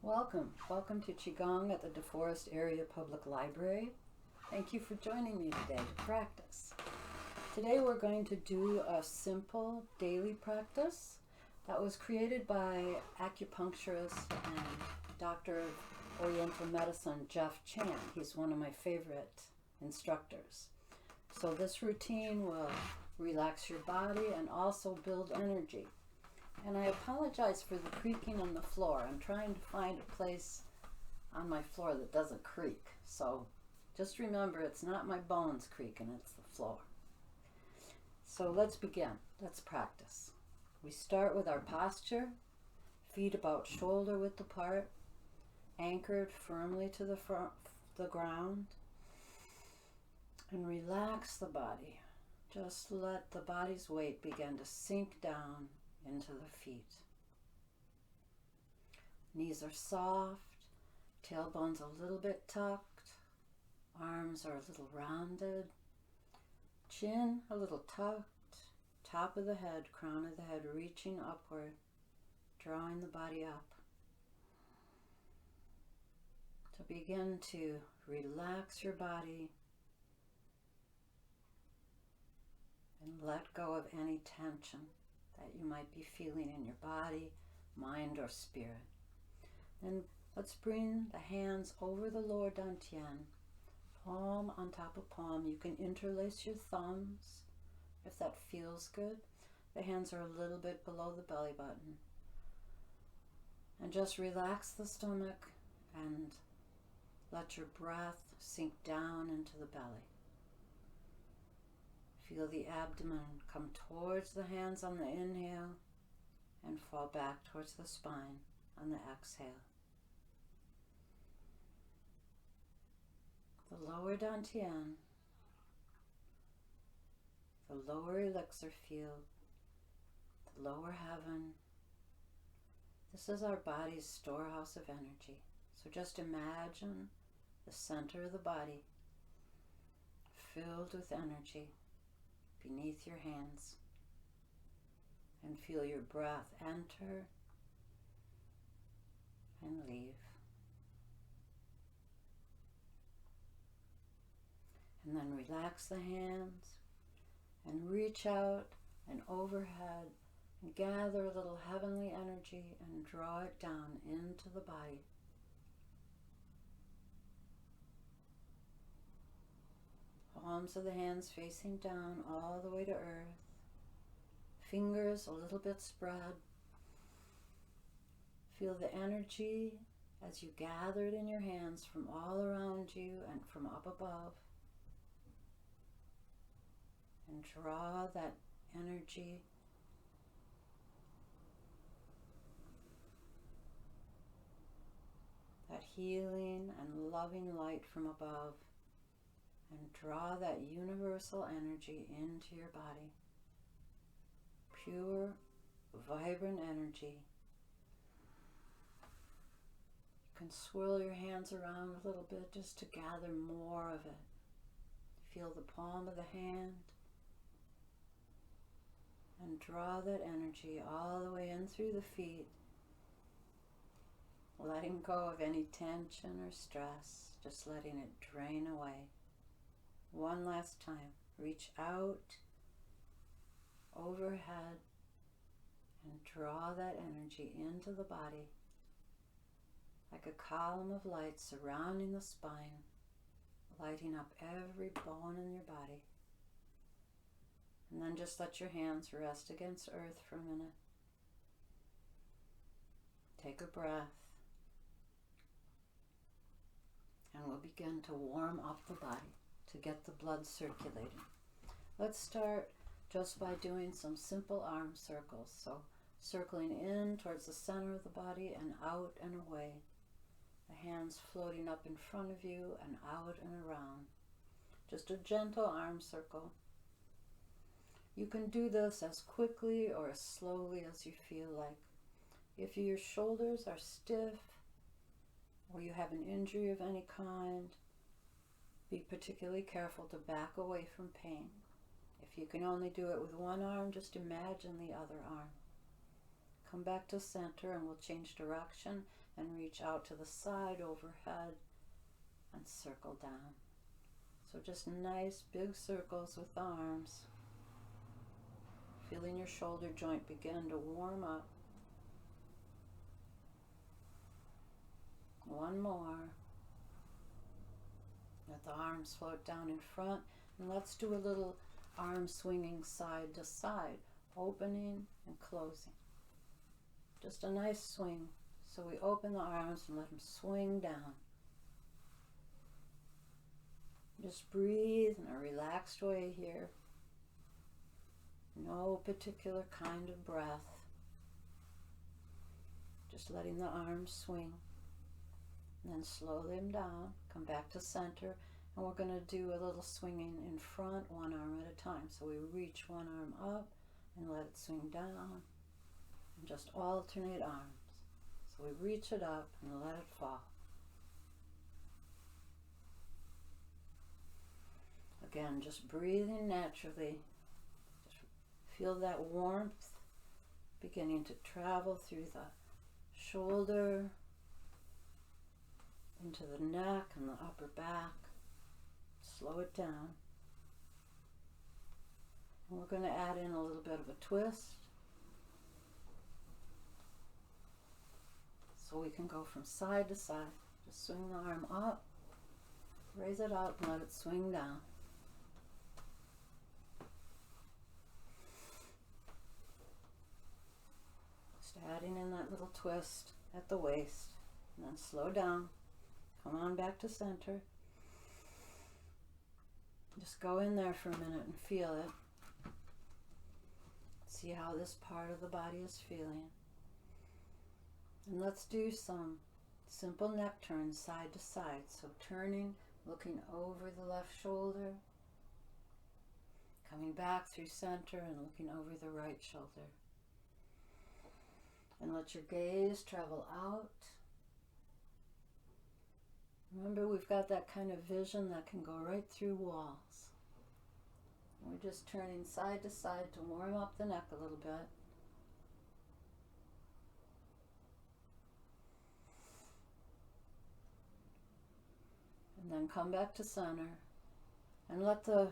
Welcome to Qigong at the DeForest Area Public Library. Thank you for joining me today to practice. Today we're going to do a simple daily practice that was created by acupuncturist and doctor of Oriental medicine Jeff Chan. He's one of my favorite instructors. So this routine will relax your body and also build energy. And I apologize for the creaking on the floor. I'm trying to find a place on my floor that doesn't creak. So just remember, it's not my bones creaking, it's the floor. So let's begin. Let's practice. We start with our posture, feet about shoulder width apart, anchored firmly to the ground, and relax the body. Just let the body's weight begin to sink down into the feet. Knees are soft, tailbone's a little bit tucked, arms are a little rounded, chin a little tucked, top of the head, crown of the head reaching upward, drawing the body up. To begin to relax your body and let go of any tension that you might be feeling in your body, mind, or spirit. Then let's bring the hands over the lower dantian, palm on top of palm. You can interlace your thumbs if that feels good. The hands are a little bit below the belly button. And just relax the stomach and let your breath sink down into the belly. Feel the abdomen come towards the hands on the inhale and fall back towards the spine on the exhale. The lower dantian, the lower elixir field, the lower heaven. This is our body's storehouse of energy. So just imagine the center of the body filled with energy beneath your hands, and feel your breath enter and leave. And then relax the hands and reach out and overhead and gather a little heavenly energy and draw it down into the body. Palms of the hands facing down all the way to earth. Fingers a little bit spread. Feel the energy as you gather it in your hands from all around you and from up above. And draw that energy that healing and loving light from above. And draw that universal energy into your body. Pure, vibrant energy. You can swirl your hands around a little bit just to gather more of it. Feel the palm of the hand. And draw that energy all the way in through the feet. Letting go of any tension or stress. Just letting it drain away. One last time, reach out, overhead, and draw that energy into the body like a column of light surrounding the spine, lighting up every bone in your body. And then just let your hands rest against earth for a minute. Take a breath, and we'll begin to warm up the body to get the blood circulating. Let's start just by doing some simple arm circles. So circling in towards the center of the body and out and away. The hands floating up in front of you and out and around. Just a gentle arm circle. You can do this as quickly or as slowly as you feel like. If your shoulders are stiff or you have an injury of any kind, be particularly careful to back away from pain. If you can only do it with one arm, just imagine the other arm. Come back to center and we'll change direction. and reach out to the side overhead and circle down. So just nice big circles with the arms. Feeling your shoulder joint begin to warm up. One more. Let the arms float down in front, and let's do a little arm swinging side to side, opening and closing. Just a nice swing. So we open the arms and let them swing down. Just breathe in a relaxed way here. No particular kind of breath. Just letting the arms swing. And then slow them down. Come back to center. And we're going to do a little swinging in front, one arm at a time. So we reach one arm up and let it swing down. And just alternate arms. So we reach it up and let it fall. Again, just breathing naturally. Just feel that warmth beginning to travel through the shoulder, into the neck and the upper back. Slow it down. And we're going to add in a little bit of a twist. So we can go from side to side. Just swing the arm up, raise it up, and let it swing down. Just adding in that little twist at the waist. And then slow down. Come on back to center. Just go in there for a minute and feel it. See how this part of the body is feeling. And let's do some simple neck turns side to side. So turning, looking over the left shoulder, coming back through center and looking over the right shoulder. And let your gaze travel out. Remember, we've got that kind of vision that can go right through walls. We're just turning side to side to warm up the neck a little bit. And then come back to center and let the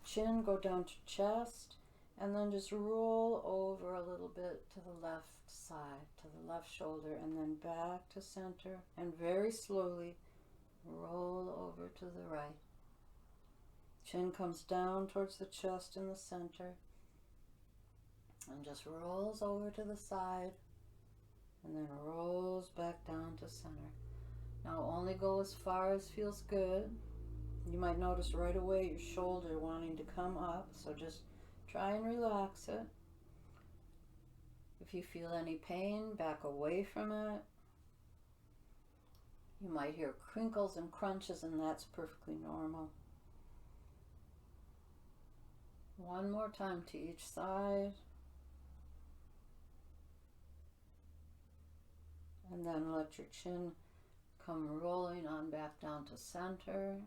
chin go down to chest, and then just roll over a little bit to the left side, to the left shoulder, and then back to center, and very slowly roll over to the right. Chin comes down towards the chest in the center and just rolls over to the side and then rolls back down to center. Now only go as far as feels good. You might notice right away your shoulder wanting to come up, so just try and relax it. If you feel any pain, back away from it. You might hear crinkles and crunches, and that's perfectly normal. One more time to each side. And then let your chin come rolling on back down to center.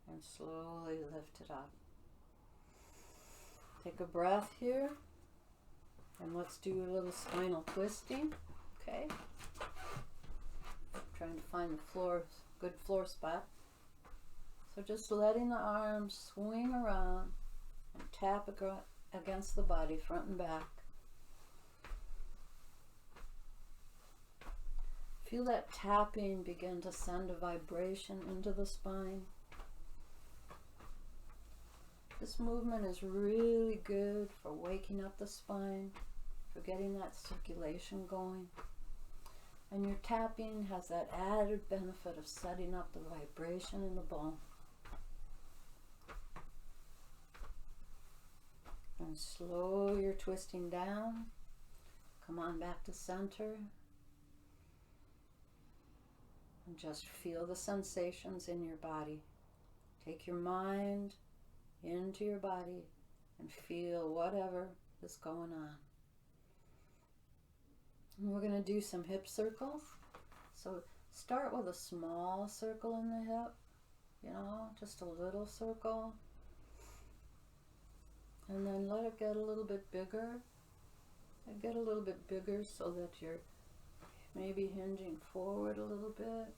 And slowly lift it up. Take a breath here. And let's do a little spinal twisting. Okay. Trying to find the floor, good floor spot. So just letting the arms swing around and tap against the body, front and back. Feel that tapping begin to send a vibration into the spine. This movement is really good for waking up the spine, for getting that circulation going. And your tapping has that added benefit of setting up the vibration in the bone. And slow your twisting down. Come on back to center. And just feel the sensations in your body. Take your mind into your body and feel whatever is going on. And we're going to do some hip circles. So start with a small circle in the hip, just a little circle. And then let it get a little bit bigger. And get a little bit bigger so that you're maybe hinging forward a little bit.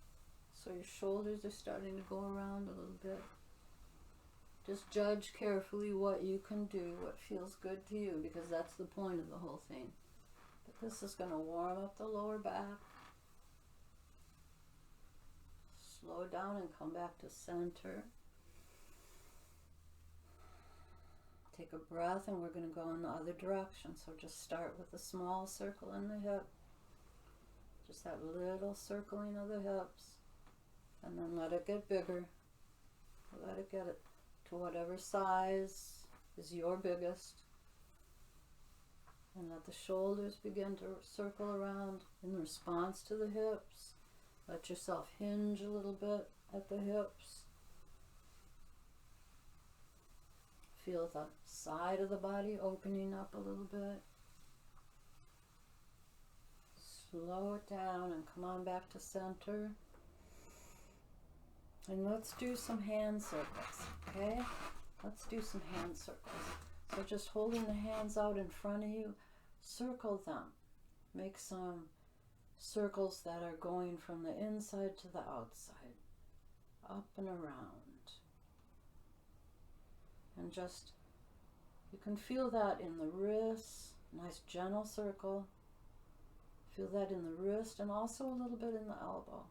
So your shoulders are starting to go around a little bit. Just judge carefully what you can do, what feels good to you, because that's the point of the whole thing. But this is going to warm up the lower back. Slow down and come back to center. Take a breath and we're going to go in the other direction. So just start with a small circle in the hip. Just that little circling of the hips. And then let it get bigger. Let it get it to whatever size is your biggest. And let the shoulders begin to circle around in response to the hips. Let yourself hinge a little bit at the hips. Feel the side of the body opening up a little bit. Slow it down and come on back to center. And let's do some hand circles, okay? Let's do some hand circles. So just holding the hands out in front of you, circle them. Make some circles that are going from the inside to the outside, up and around. And just, you can feel that in the wrists, nice gentle circle. Feel that in the wrist and also a little bit in the elbow.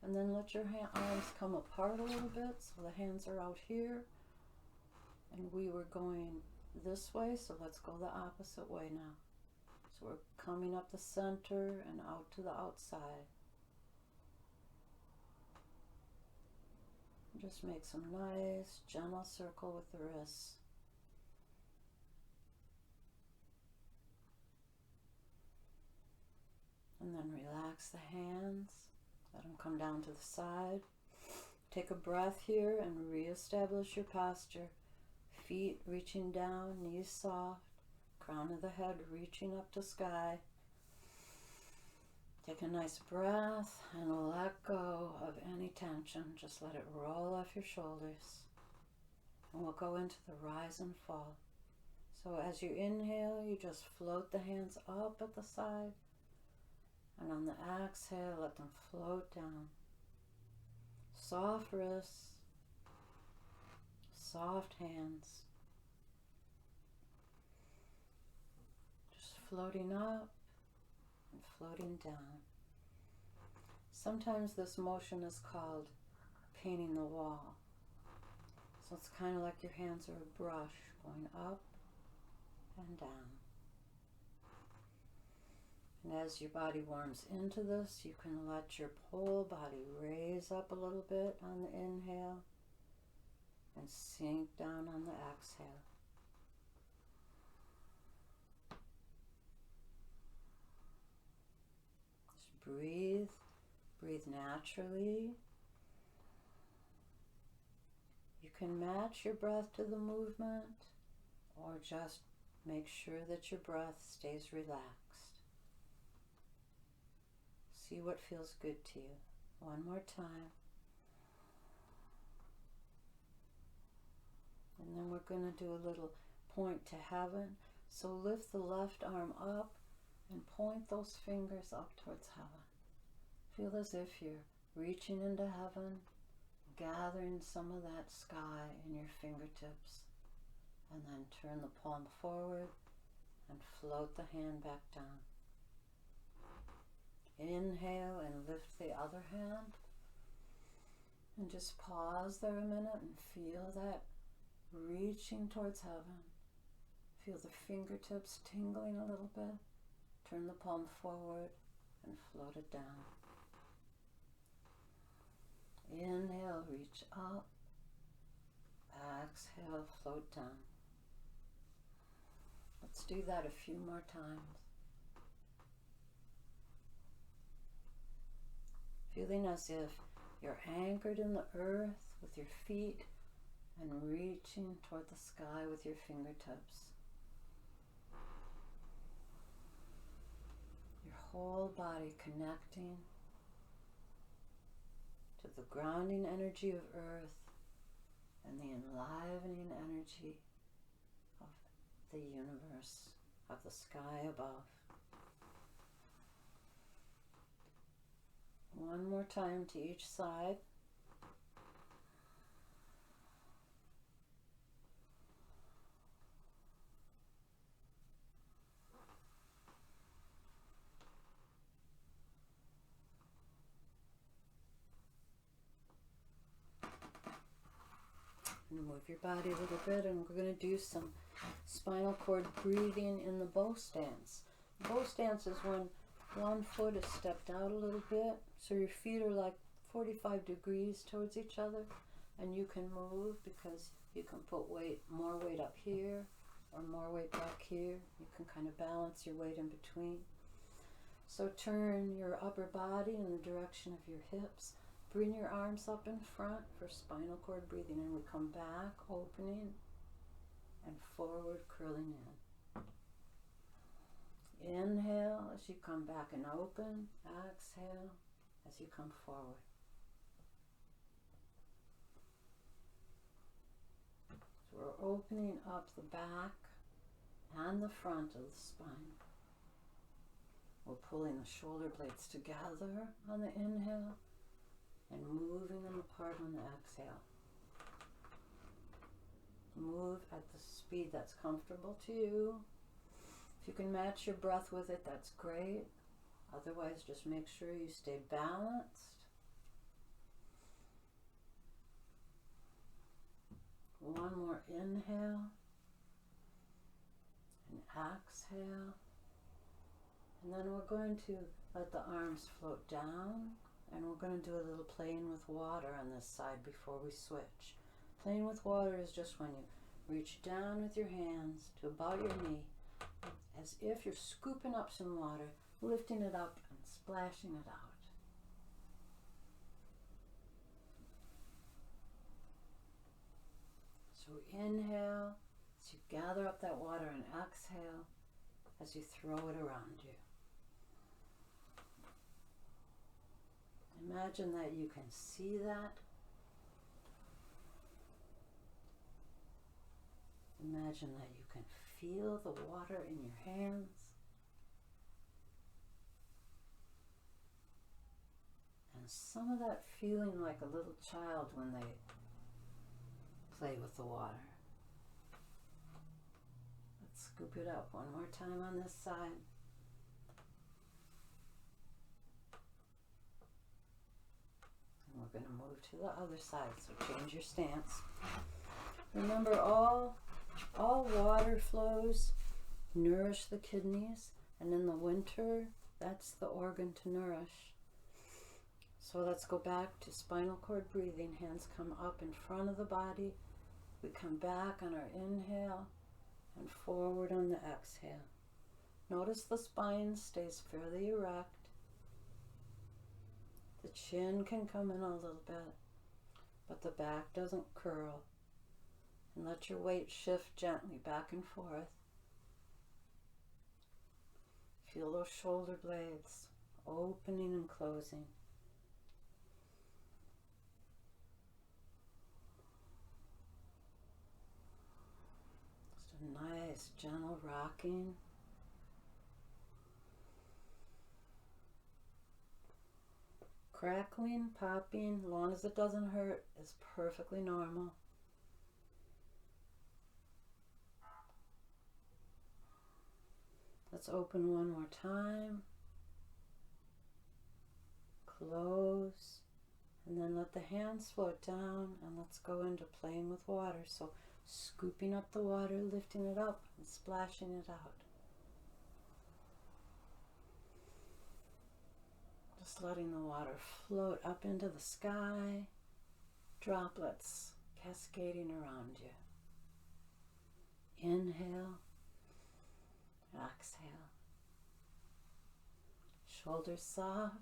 And then let your arms come apart a little bit, so the hands are out here. And we were going this way, so let's go the opposite way now. So we're coming up the center and out to the outside. Just make some nice, gentle circle with the wrists. And then relax the hands. Let them come down to the side. Take a breath here and reestablish your posture. Feet reaching down, knees soft, crown of the head reaching up to sky. Take a nice breath and let go of any tension. Just let it roll off your shoulders. And we'll go into the rise and fall. So as you inhale, you just float the hands up at the side. And on the exhale, let them float down. Soft wrists, soft hands. Just floating up and floating down. Sometimes this motion is called painting the wall. So it's kind of like your hands are a brush going up and down. And as your body warms into this, you can let your whole body raise up a little bit on the inhale and sink down on the exhale. Just breathe. Breathe naturally. You can match your breath to the movement or just make sure that your breath stays relaxed. See what feels good to you. One more time. And then we're going to do a little point to heaven. So lift the left arm up and point those fingers up towards heaven. Feel as if you're reaching into heaven, gathering some of that sky in your fingertips. And then turn the palm forward and float the hand back down. Inhale and lift the other hand. And just pause there a minute and feel that reaching towards heaven. Feel the fingertips tingling a little bit. Turn the palm forward and float it down. Inhale, reach up. Exhale, float down. Let's do that a few more times. Feeling as if you're anchored in the earth with your feet and reaching toward the sky with your fingertips. Your whole body connecting to the grounding energy of earth and the enlivening energy of the universe, of the sky above. One more time to each side. And move your body a little bit, and we're going to do some spinal cord breathing in the bow stance. Bow stance is when one foot is stepped out a little bit, so your feet are like 45 degrees towards each other, and you can move because you can put more weight up here or more weight back here. You can kind of balance your weight in between. So turn your upper body in the direction of your hips. Bring your arms up in front for spinal cord breathing, and we come back, opening, and forward, curling in. Inhale as you come back and open. Exhale as you come forward. So we're opening up the back and the front of the spine. We're pulling the shoulder blades together on the inhale and moving them apart on the exhale. Move at the speed that's comfortable to you. If you can match your breath with it, that's great. Otherwise, just make sure you stay balanced. One more inhale and exhale. And then we're going to let the arms float down, and we're going to do a little playing with water on this side before we switch. Playing with water is just when you reach down with your hands to about your knee, as if you're scooping up some water, lifting it up and splashing it out. So inhale as you gather up that water, and exhale as you throw it around you. Imagine that you can see that. Imagine that you can feel the water in your hands. And some of that feeling like a little child when they play with the water. Let's scoop it up one more time on this side. And we're going to move to the other side, so change your stance. Remember, all water flows nourish the kidneys, and in the winter, that's the organ to nourish. So let's go back to spinal cord breathing. Hands come up in front of the body. We come back on our inhale and forward on the exhale. Notice the spine stays fairly erect. The chin can come in a little bit, but the back doesn't curl. And let your weight shift gently back and forth. Feel those shoulder blades opening and closing. Just a nice, gentle rocking. Crackling, popping, as long as it doesn't hurt, is perfectly normal. Let's open one more time. Close. And then let the hands float down, and let's go into playing with water. So scooping up the water, lifting it up, and splashing it out. Just letting the water float up into the sky. Droplets cascading around you. Inhale. Exhale. Shoulders soft.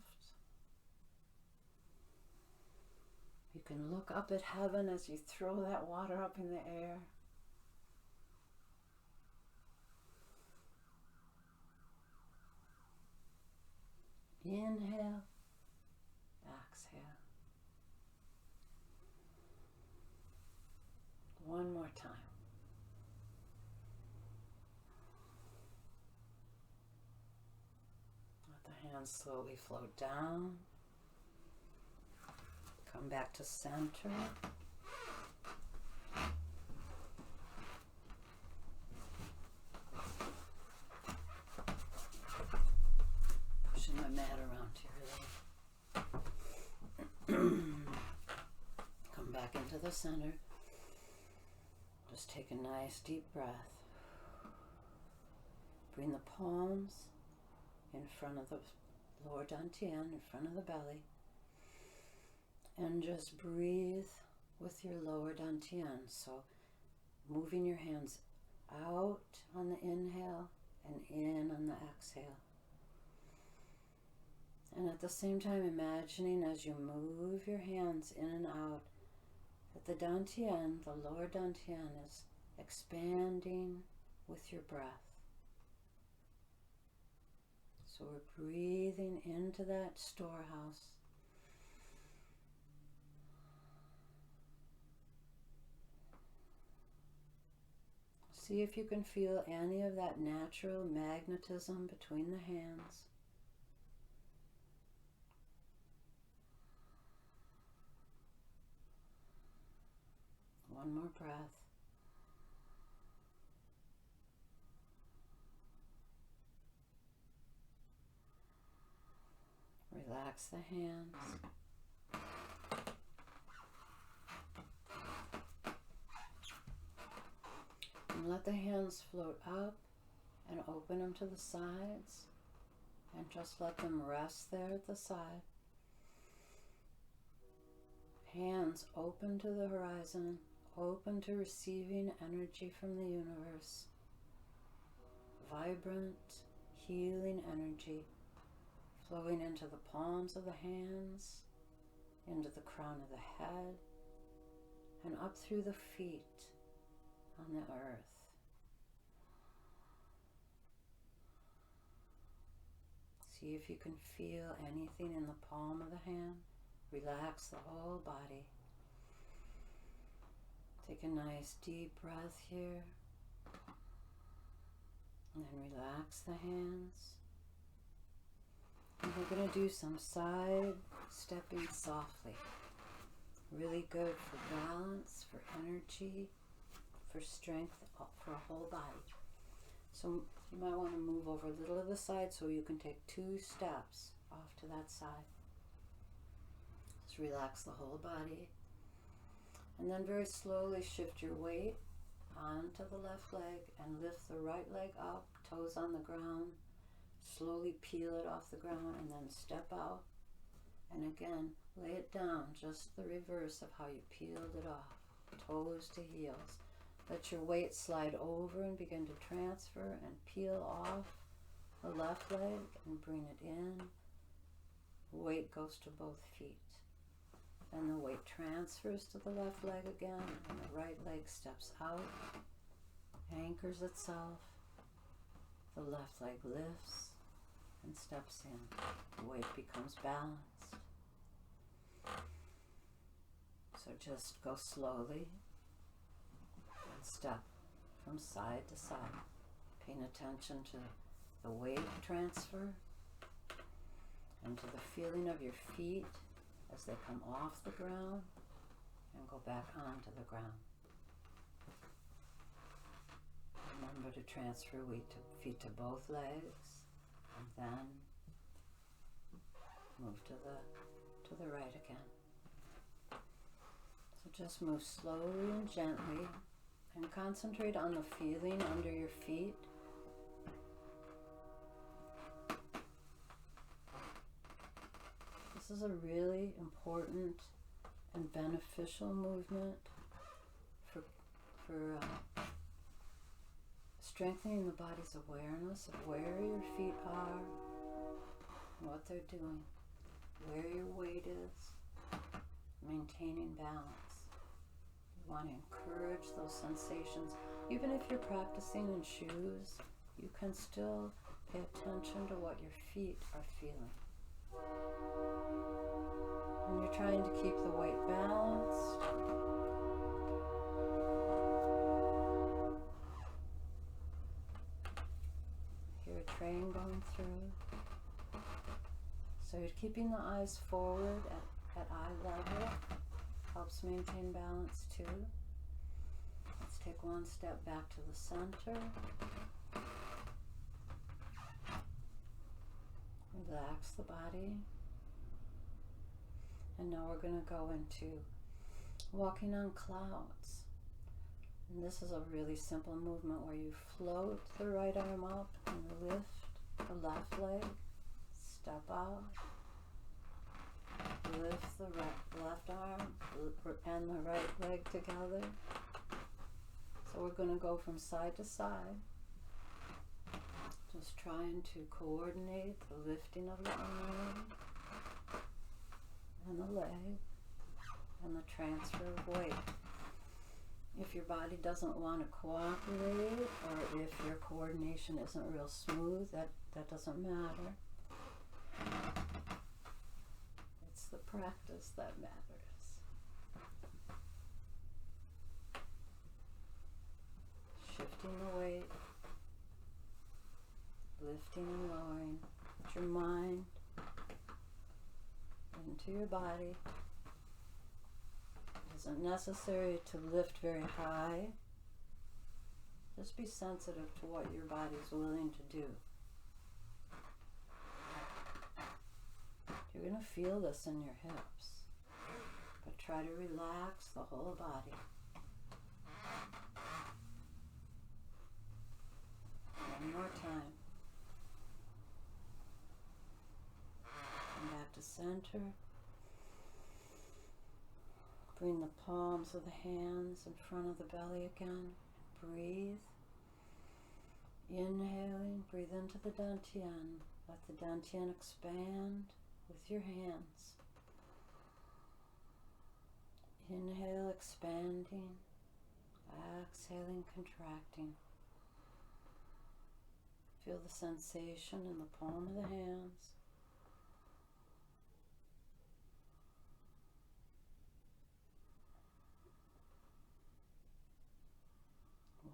You can look up at heaven as you throw that water up in the air. Inhale. Exhale. One more time. Hands slowly float down. Come back to center. Pushing my mat around here. Come back into the center. Just take a nice deep breath. Bring the palms in front of the lower dantian, in front of the belly. And just breathe with your lower dantian. So moving your hands out on the inhale and in on the exhale. And at the same time, imagining as you move your hands in and out, that the dantian, the lower dantian, is expanding with your breath. So we're breathing into that storehouse. See if you can feel any of that natural magnetism between the hands. One more breath. Relax the hands. And let the hands float up and open them to the sides. And just let them rest there at the side. Hands open to the horizon, open to receiving energy from the universe. Vibrant, healing energy flowing into the palms of the hands, into the crown of the head, and up through the feet on the earth. See if you can feel anything in the palm of the hand. Relax the whole body. Take a nice deep breath here. And then relax the hands. And we're going to do some side stepping softly. Really good for balance, for energy, for strength, for a whole body. So you might want to move over a little to the side so you can take 2 steps off to that side. Just relax the whole body. And then very slowly shift your weight onto the left leg and lift the right leg up, toes on the ground. Slowly peel it off the ground and then step out. And again, lay it down, just the reverse of how you peeled it off. Toes to heels. Let your weight slide over and begin to transfer and peel off the left leg and bring it in. Weight goes to both feet. And the weight transfers to the left leg again, and the right leg steps out, anchors itself. The left leg lifts and steps in. The weight becomes balanced. So just go slowly and step from side to side, paying attention to the weight transfer and to the feeling of your feet as they come off the ground and go back onto the ground. Remember to transfer weight to feet to both legs, and then move to the right again. So just move slowly and gently and concentrate on the feeling under your feet. This is a really important and beneficial movement for strengthening the body's awareness of where your feet are, what they're doing, where your weight is, maintaining balance. You want to encourage those sensations. Even if you're practicing in shoes, you can still pay attention to what your feet are feeling. And you're trying to keep the weight balanced. Hear a train going through. So you're keeping the eyes forward at eye level. Helps maintain balance too. Let's take one step back to the center. Relax the body. And now we're going to go into walking on clouds. And this is a really simple movement where you float the right arm up and lift the left leg. Step out. Lift the left arm and the right leg together. So we're going to go from side to side. Just trying to coordinate the lifting of the arm and the leg and the transfer of weight. If your body doesn't want to cooperate, or if your coordination isn't real smooth, that doesn't matter. It's the practice that matters. Shifting the weight, lifting and lowering. Put your mind into your body. It isn't necessary to lift very high. Just be sensitive to what your body's willing to do. You're going to feel this in your hips, but try to relax the whole body. One more time. Come back to center. Bring the palms of the hands in front of the belly again. Breathe. Inhaling, breathe into the dantian. Let the dantian expand with your hands. Inhale, expanding. Exhaling, contracting. Feel the sensation in the palm of the hands.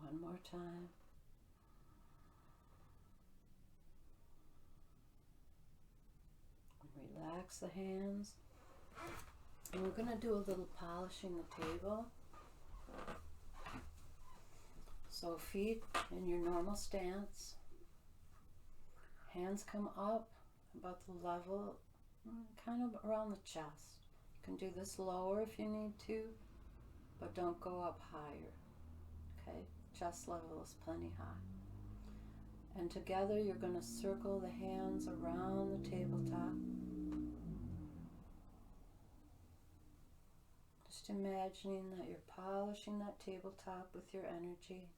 One more time. Relax the hands. And we're going to do a little polishing the table. So feet in your normal stance. Hands come up about the level, kind of around the chest. You can do this lower if you need to, but don't go up higher. Okay? Chest level is plenty high. And together you're going to circle the hands around the tabletop. Just imagining that you're polishing that tabletop with your energy.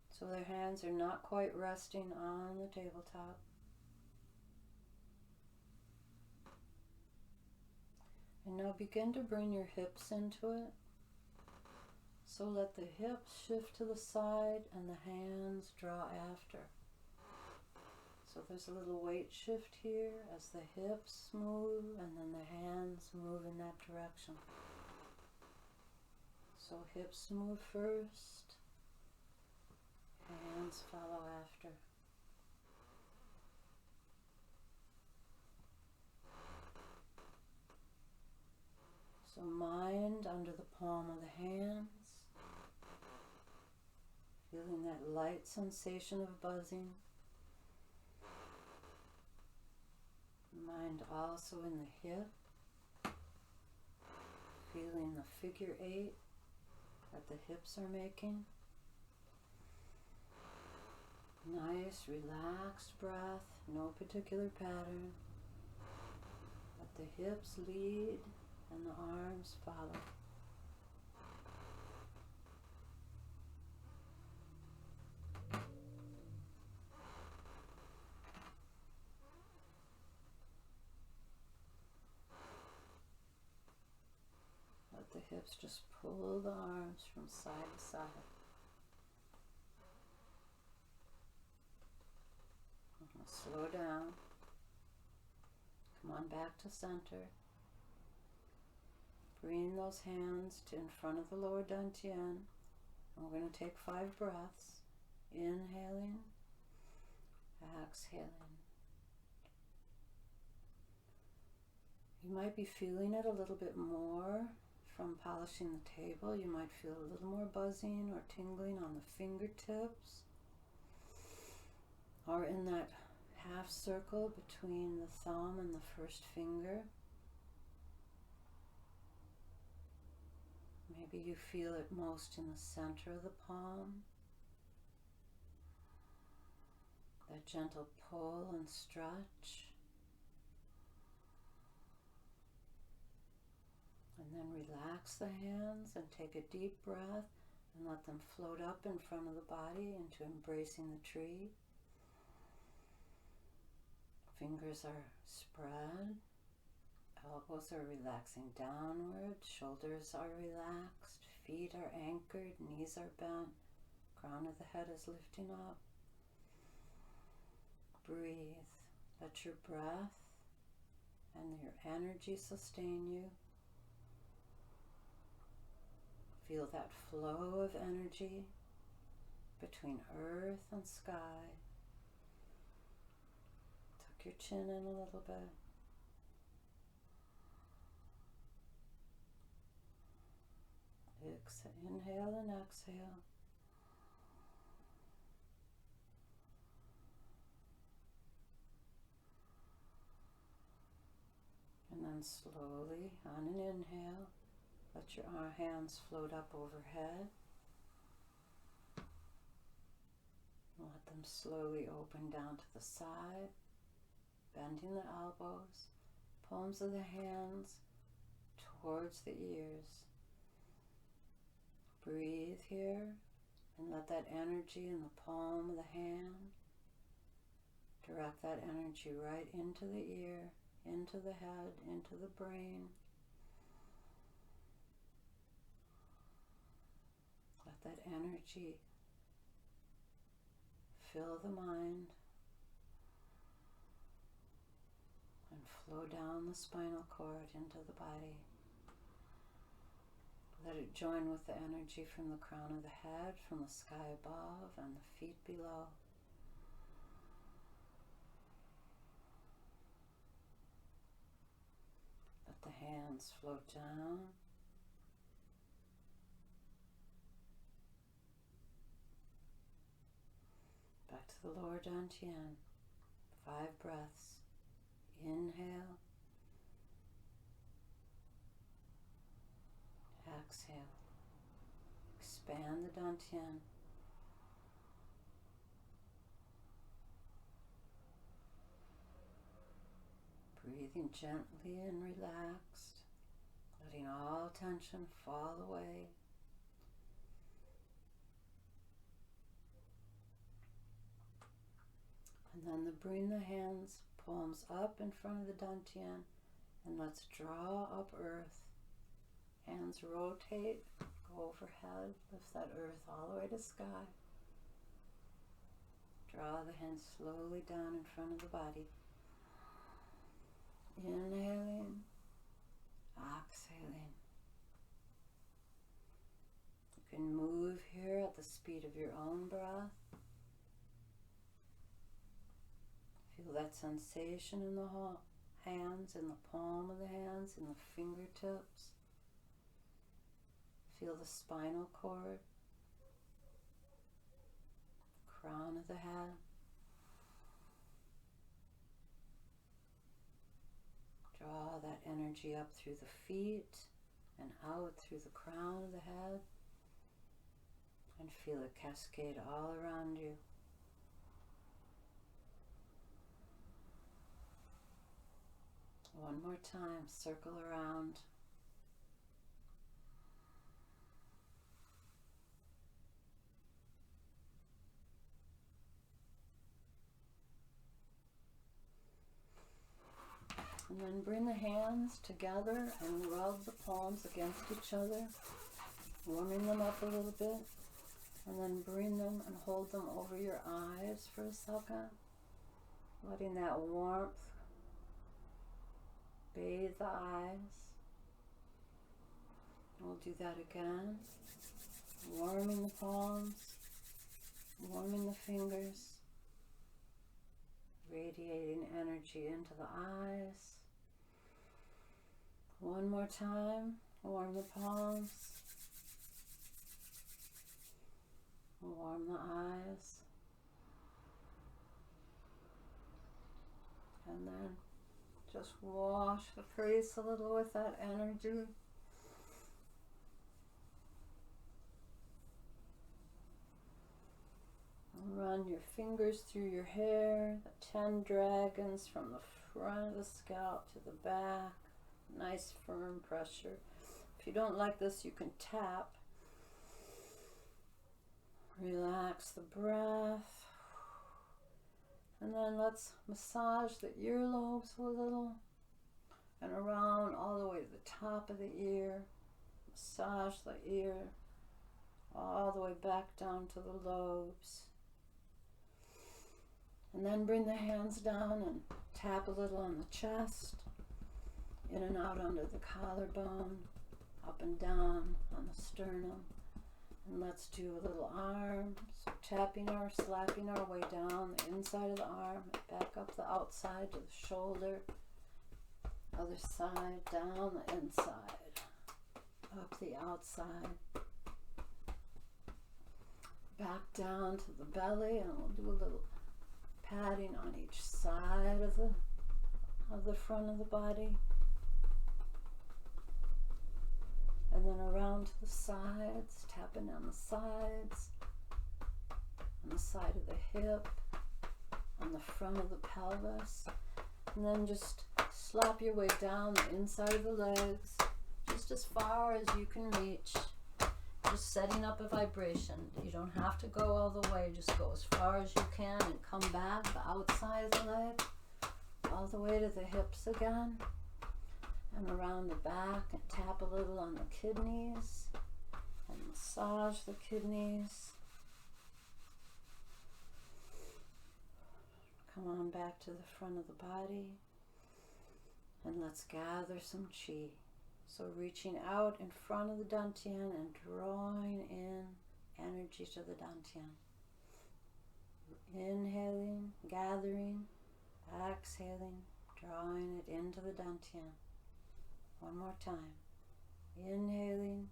So their hands are not quite resting on the tabletop. And now begin to bring your hips into it. So let the hips shift to the side and the hands draw after. So there's a little weight shift here as the hips move and then the hands move in that direction. So hips move first, hands follow after. So mind under the palm of the hands. Feeling that light sensation of buzzing. Mind also in the hip. Feeling the figure 8 that the hips are making. Nice, relaxed breath, no particular pattern. Let the hips lead and the arms follow. Let the hips just pull the arms from side to side. Slow down. Come on back to center. Bring those hands to in front of the lower dantian. And we're going to take 5 breaths. Inhaling, exhaling. You might be feeling it a little bit more from polishing the table. You might feel a little more buzzing or tingling on the fingertips, or in that half circle between the thumb and the first finger. Maybe you feel it most in the center of the palm. That gentle pull and stretch. And then relax the hands and take a deep breath and let them float up in front of the body into embracing the tree. Fingers are spread. Elbows are relaxing downward. Shoulders are relaxed. Feet are anchored. Knees are bent. Crown of the head is lifting up. Breathe. Let your breath and your energy sustain you. Feel that flow of energy between earth and sky. Tuck your chin in a little bit. Inhale and exhale. And then slowly, on an inhale, let your hands float up overhead. Let them slowly open down to the side, bending the elbows, palms of the hands towards the ears. Breathe here and let that energy in the palm of the hand direct that energy right into the ear, into the head, into the brain. Let that energy fill the mind and flow down the spinal cord into the body. Let it join with the energy from the crown of the head, from the sky above and the feet below. Let the hands float down. Back to the lower dantian. 5 breaths. Inhale. Exhale. Expand the dantian. Breathing gently and relaxed, letting all tension fall away. And then bring the hands, palms up in front of the dantian, and let's draw up earth. Hands rotate, go overhead, lift that earth all the way to sky. Draw the hands slowly down in front of the body. Inhaling, exhaling. You can move here at the speed of your own breath. Feel that sensation in the hands, in the palm of the hands, in the fingertips. Feel the spinal cord, crown of the head. Draw that energy up through the feet and out through the crown of the head, and feel it cascade all around you. One more time, circle around. And then bring the hands together and rub the palms against each other, warming them up a little bit. And then bring them and hold them over your eyes for a second, letting that warmth bathe the eyes. And we'll do that again, warming the palms, warming the fingers, radiating energy into the eyes. One more time, warm the palms, warm the eyes, and then just wash the face a little with that energy. And run your fingers through your hair, the 10 dragons from the front of the scalp to the back. Nice firm pressure. If you don't like this, you can tap. Relax the breath. And then let's massage the earlobes a little and around all the way to the top of the ear. Massage the ear all the way back down to the lobes. And then bring the hands down and tap a little on the chest, in and out under the collarbone, up and down on the sternum. And let's do a little arm, so tapping or slapping our way down the inside of the arm, back up the outside to the shoulder, other side, down the inside, up the outside, back down to the belly, and we'll do a little patting on each side of the front of the body. And then around to the sides, tapping on the sides, on the side of the hip, on the front of the pelvis. And then just slap your way down the inside of the legs, just as far as you can reach. Just setting up a vibration. You don't have to go all the way, just go as far as you can and come back the outside of the leg, all the way to the hips again. And around the back, and tap a little on the kidneys and massage the kidneys. Come on back to the front of the body, and let's gather some chi. So reaching out in front of the dantian and drawing in energy to the dantian. Inhaling, gathering, exhaling, drawing it into the dantian. One more time. Inhaling,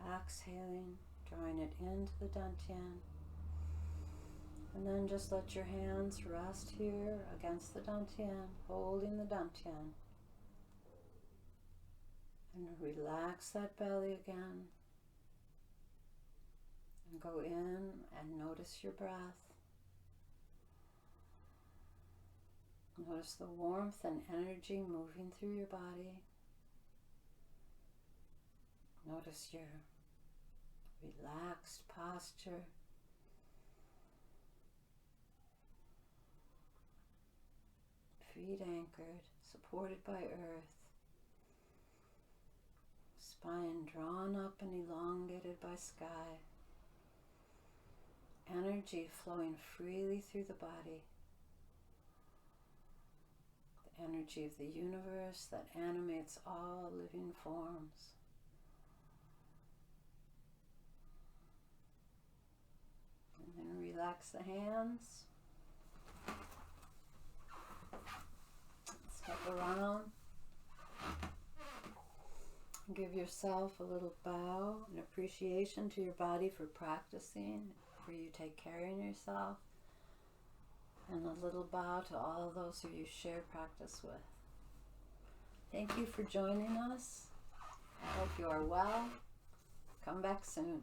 exhaling, drawing it into the dantian. And then just let your hands rest here against the dantian, holding the dantian. And relax that belly again. And go in and notice your breath. Notice the warmth and energy moving through your body. Notice your relaxed posture. Feet anchored, supported by earth. Spine drawn up and elongated by sky. Energy flowing freely through the body. The energy of the universe that animates all living forms. And then relax the hands. Step around. Give yourself a little bow and appreciation to your body for practicing, for you take care of yourself. And a little bow to all those who you share practice with. Thank you for joining us. I hope you are well. Come back soon.